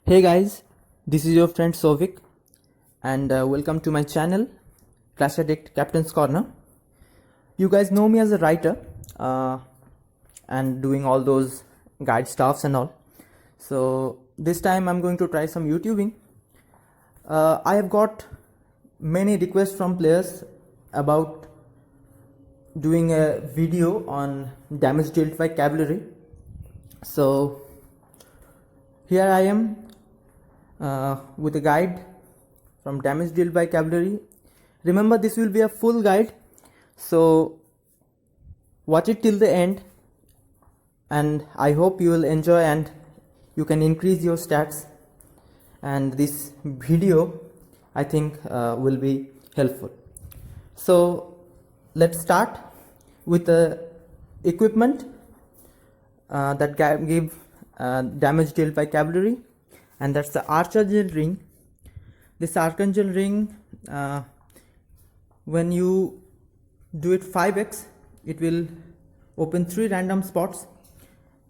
Hey guys, this is your friend Sovik and welcome to my channel Clash Addict Captain's Corner. You guys know me as a writer and doing all those guide stuffs and all. So this time I'm going to try some YouTubing. I have got many requests from players about doing a video on damage dealt by cavalry. So here I am with a guide from damage dealt by cavalry. Remember, this will be a full guide, so watch it till the end and I hope you will enjoy and you can increase your stats, and this video I think will be helpful. So let's start with the equipment that give damage dealt by cavalry, and that's the Archangel ring. This Archangel ring, when you do it 5x, it will open 3 random spots,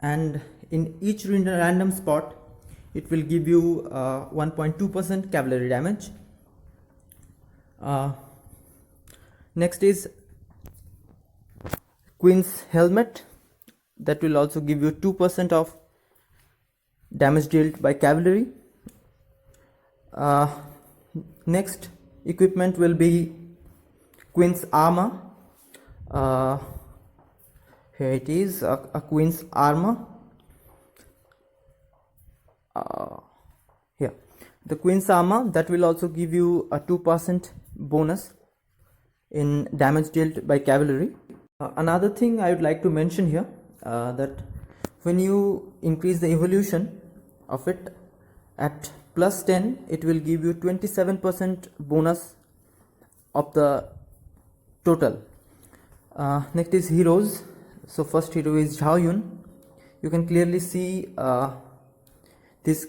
and in each random spot it will give you 1.2% cavalry damage. Next is Queen's helmet, that will also give you 2% of damage dealt by cavalry. Next equipment will be Queen's armor. Here it is, a Queen's armor. Here, the Queen's armor, that will also give you a 2% bonus in damage dealt by cavalry. Another thing I would like to mention here, that when you increase the evolution of it at plus 10, it will give you 27% bonus of the total. Next is heroes. So first hero is Zhao Yun. You can clearly see this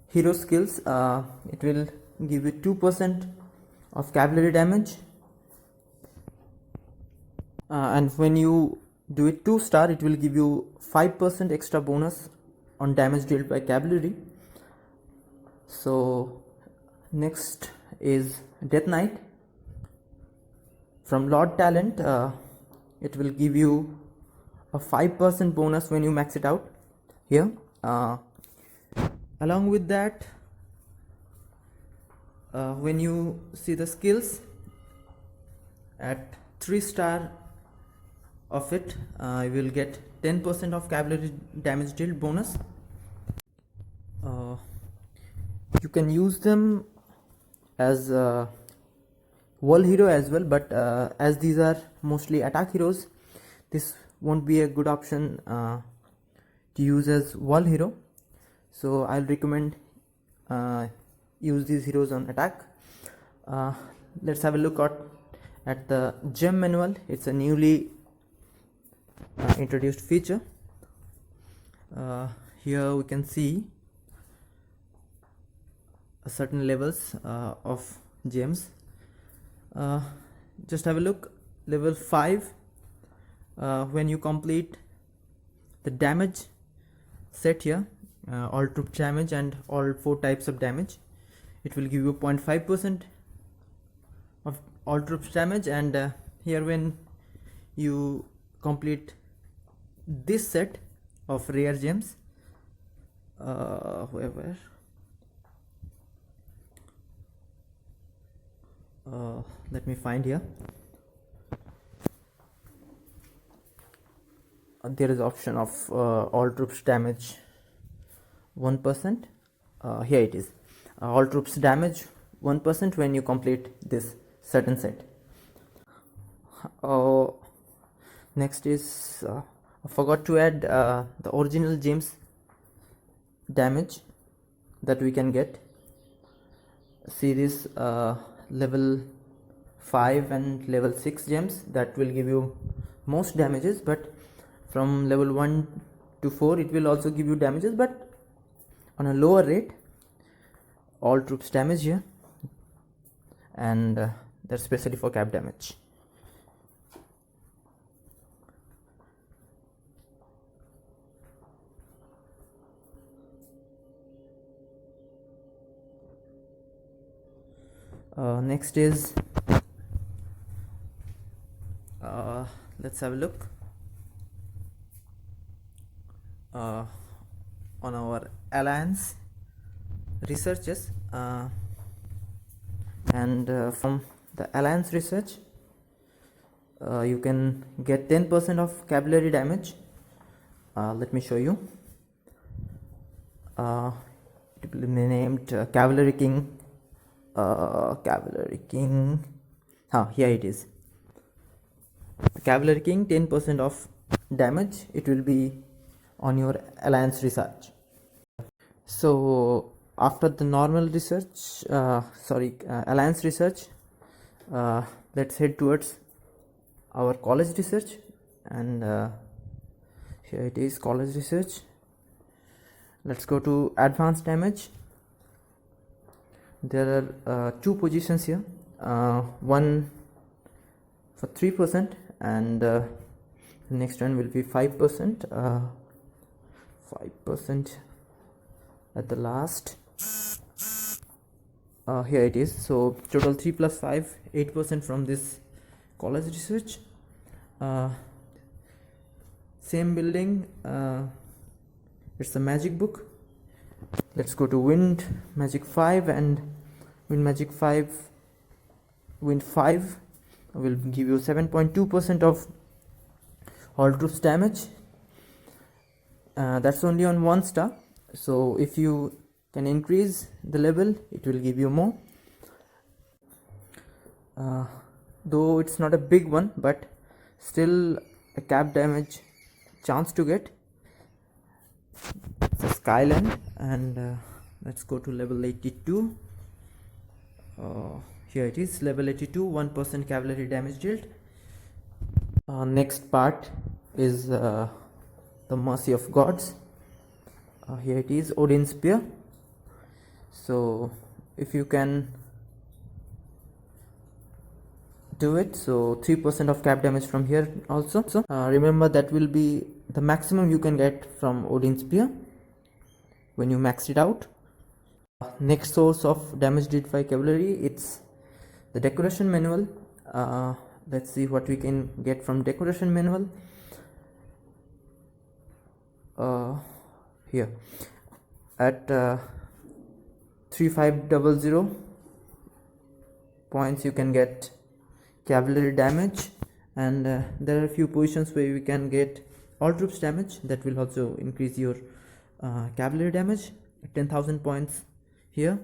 hero skills. It will give you 2% of cavalry damage, and when you do it 2-star, it will give you 5% extra bonus on damage dealt by cavalry. So next is Death Knight from Lord Talent. It will give you a 5% bonus when you max it out here. Along with that, when you see the skills at 3-star of it, you will get 10% of cavalry damage dealt bonus. You can use them as wall hero as well, but as these are mostly attack heroes, this won't be a good option to use as wall hero. So I'll recommend use these heroes on attack. Let's have a look at the gem manual. It's a newly introduced feature. Here we can see certain levels of gems. Just have a look. Level 5, when you complete the damage set here, all troop damage and all 4 types of damage, it will give you 0.5% of all troops damage. And here when you complete this set of rare gems, let me find here. There is option of all troops damage 1%. Here it is, all troops damage 1% when you complete this certain set. Next is I forgot to add the original gems damage that we can get. Series level 5 and level 6 gems, that will give you most damages, but from level 1 to 4 it will also give you damages, but on a lower rate. All troops damage here, and that's specially for cap damage. Next is, let's have a look on our alliance researches, and from the alliance research you can get 10% of cavalry damage. Let me show you. It will be named Cavalry King. Cavalry King. Here it is. The Cavalry King, 10% of damage. It will be on your alliance research. So after the normal research, alliance research, let's head towards our college research, and here it is, college research. Let's go to advanced damage. There are two positions here, one for 3%, and the next one will be 5%, 5% at the last. Here it is. So total 3 plus 5, 8% from this college research. Same building, it's a magic book. Let's go to wind magic 5, and wind magic 5, wind 5 will give you 7.2% of all troops damage. That's only on 1 star, so if you can increase the level, it will give you more. Though it's not a big one, but still a cap damage chance to get. It's a Skyland, and let's go to level 82. Here it is, level 82, 1% cavalry damage dealt. Next part is the Mercy of Gods. Here it is, Odin's Spear. So if you can do it, so 3% of cap damage from here also. So remember, that will be the maximum you can get from Odin's Spear when you max it out. Next source of damage dealt by cavalry, it's the decoration manual. Let's see what we can get from decoration manual. Here at 3500 points you can get cavalry damage, and there are a few positions where you can get all troops damage. That will also increase your cavalry damage. 10,000 points here.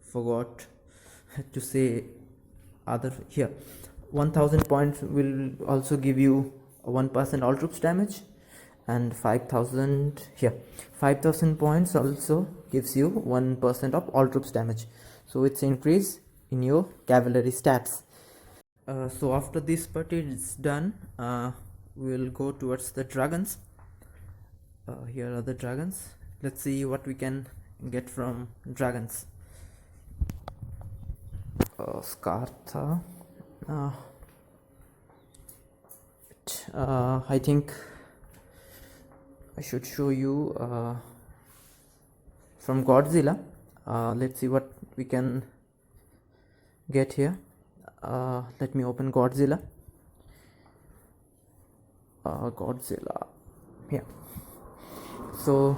Forgot to say other here. 1,000 points will also give you 1% all troops damage, and 5,000 here. 5,000 points also gives you 1% of all troops damage. So it's increase in your cavalry stats. So after this part is done, we will go towards the dragons. Here are the dragons. Let's see what we can get from dragons. Skartha. I think I should show you from Godzilla. Let's see what we can get here. Let me open Godzilla. Godzilla. Yeah. So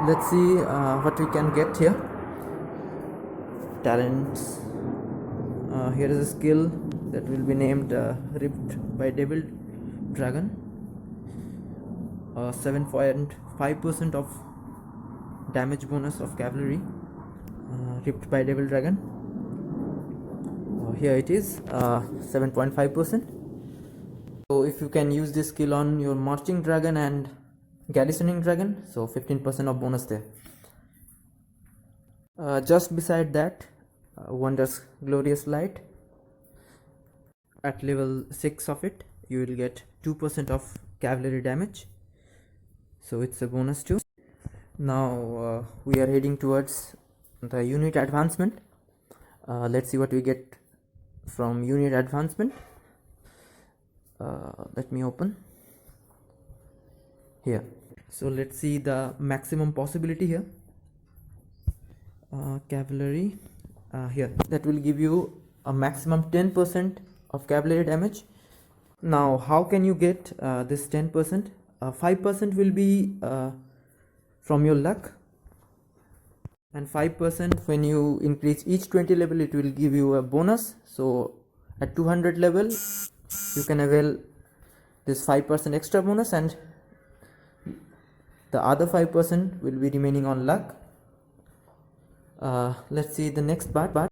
let's see what we can get here. Talents. Here is a skill that will be named Ripped by Devil Dragon. 7.5% of damage bonus of cavalry. Ripped by Devil Dragon. Here it is, 7.5%. So if you can use this skill on your marching dragon and garrisoning dragon, so 15% of bonus there. Just beside that, Wondrous Glorious Light. At level 6 of it, you will get 2% of cavalry damage, so it's a bonus too. Now we are heading towards the unit advancement. Let's see what we get from unit advancement. Let me open here. So let's see the maximum possibility here. Cavalry, here, that will give you a maximum 10% of cavalry damage. Now how can you get this 10%? 5% will be from your luck, and 5% when you increase each 20 level, it will give you a bonus. So at 200 level you can avail this 5% extra bonus, and the other 5% will be remaining on luck. Let's see the next part.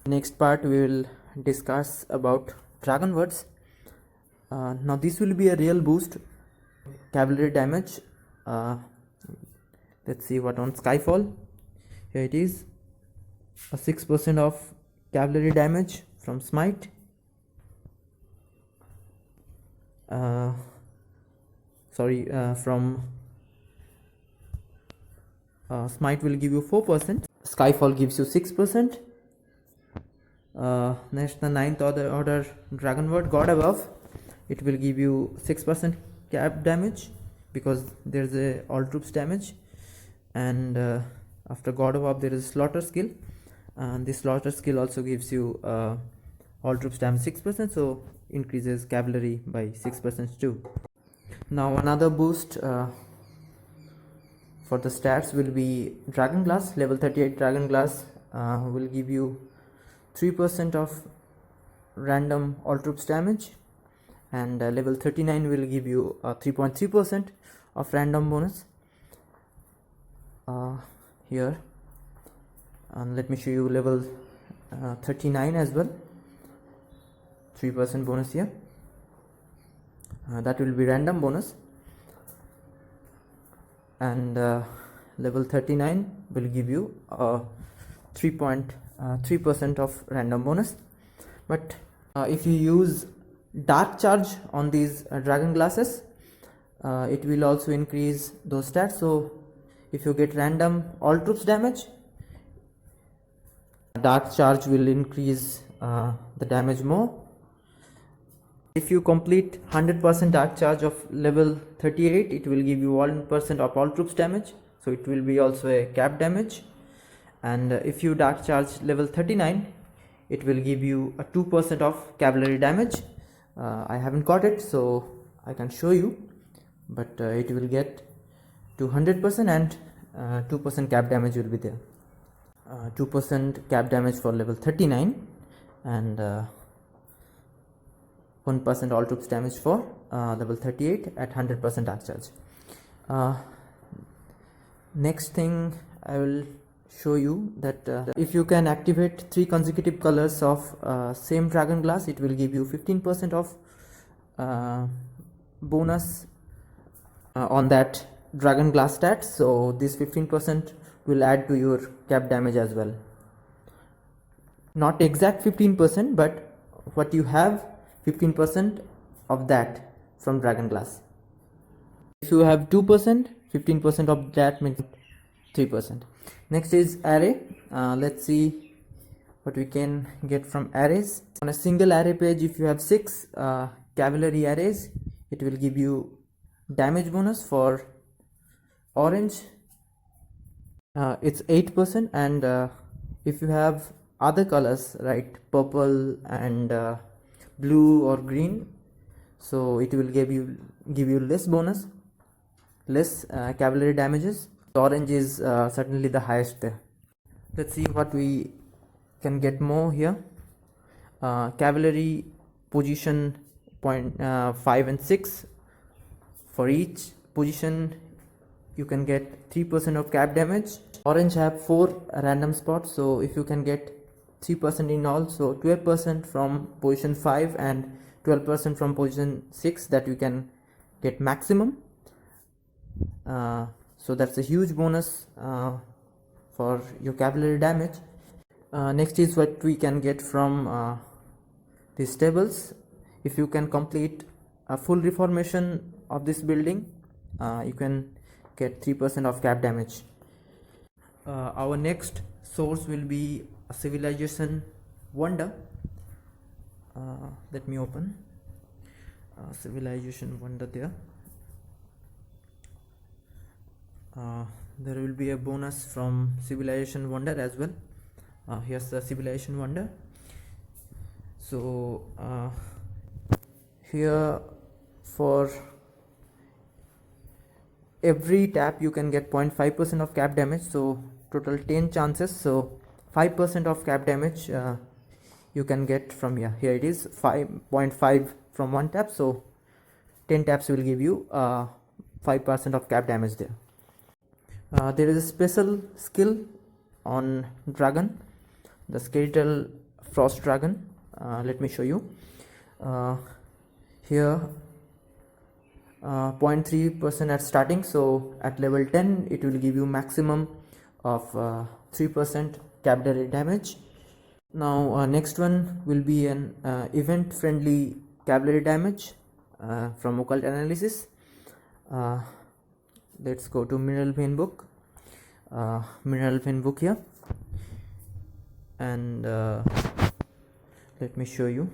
Next part we will discuss about dragon words. Now this will be a real boost cavalry damage. Let's see what on Skyfall. Here it is, a 6% of cavalry damage from Smite. From Smite will give you 4%. Skyfall gives you 6%. Next, the 9th order dragon word, God Above. It will give you 6% cap damage because there's a all troops damage, and after God Above there is slaughter skill, and this slaughter skill also gives you all troops damage 6%, so increases cavalry by 6% too. Now another boost for the stats will be Dragon Glass. Level 38 Dragon Glass will give you 3% of random all troops damage, and level 39 will give you 3.3% of random bonus. Here, and let me show you level 39 as well, 3% bonus here. That will be random bonus, and level 39 will give you 3.3% of random bonus. But if you use dark charge on these dragon glasses, it will also increase those stats. So if you get random all troops damage, dark charge will increase the damage more. If you complete 100% dark charge of level 38, it will give you 1% of all troops damage, so it will be also a cap damage. And if you dark charge level 39, it will give you a 2% of cavalry damage. I haven't got it, so I can show you, but it will get 200%, and 2% cap damage will be there. 2% cap damage for level 39, and 1% all troops damage for level 38 at 100% dark charge. Next thing I will show you that if you can activate 3 consecutive colors of same dragon glass, it will give you 15% of bonus on that dragon glass stats. So this 15% will add to your cap damage as well. Not exact 15%, but what you have, 15% of that from dragon glass. If you have 2%, 15% of that means 3%. Next is array. Let's see what we can get from arrays. On a single array page, if you have 6 cavalry arrays, it will give you damage bonus. For orange, it's 8%, and if you have other colors, right, purple and blue or green, so it will give you less bonus, less cavalry damages. Orange is certainly the highest there. Let's see what we can get more here. Cavalry position point 5 and 6, for each position you can get 3% of cap damage. Orange have 4 random spots, so if you can get 3% in all, so 12% from position 5 and 12% from position 6, that you can get maximum. So that's a huge bonus for your cavalry damage. Next is what we can get from these tables. If you can complete a full reformation of this building, you can get 3% of cap damage. Our next source will be a Civilization Wonder. Let me open Civilization Wonder there. There will be a bonus from Civilization Wonder as well. Here's the Civilization Wonder. So here for every tap you can get 0.5% of cap damage, so total 10 chances, so 5% of cap damage you can get from here. Here it is 5.5 from one tap, so 10 taps will give you 5% of cap damage there. There is a special skill on dragon, the skeletal frost dragon. Let me show you. Here 0.3% at starting, so at level 10 it will give you maximum of 3% cavalry damage. Now next one will be an event friendly cavalry damage from Occult Analysis. Let's go to Mineral Vein Book. Mineral Vein Book here, and let me show you.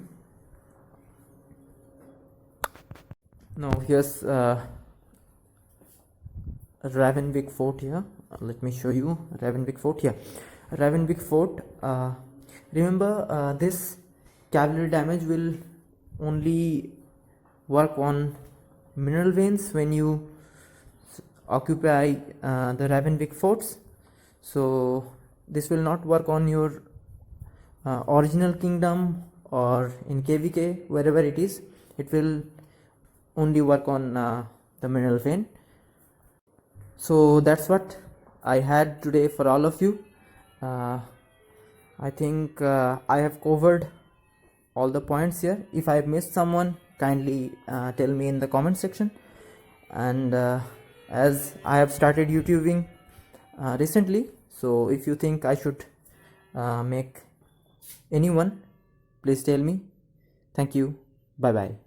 Now here's Ravenwick Fort here. Let me show you Ravenwick Fort here. Ravenwick Fort, remember this cavalry damage will only work on mineral veins when you occupy the Ravenwick Forts, so this will not work on your original kingdom or in KVK, wherever it is. It will only work on the mineral vein. So that's what I had today for all of you. I think I have covered all the points here. If I have missed someone, kindly tell me in the comment section. And as I have started YouTubing recently, so if you think I should make anyone, please tell me. Thank you. Bye bye.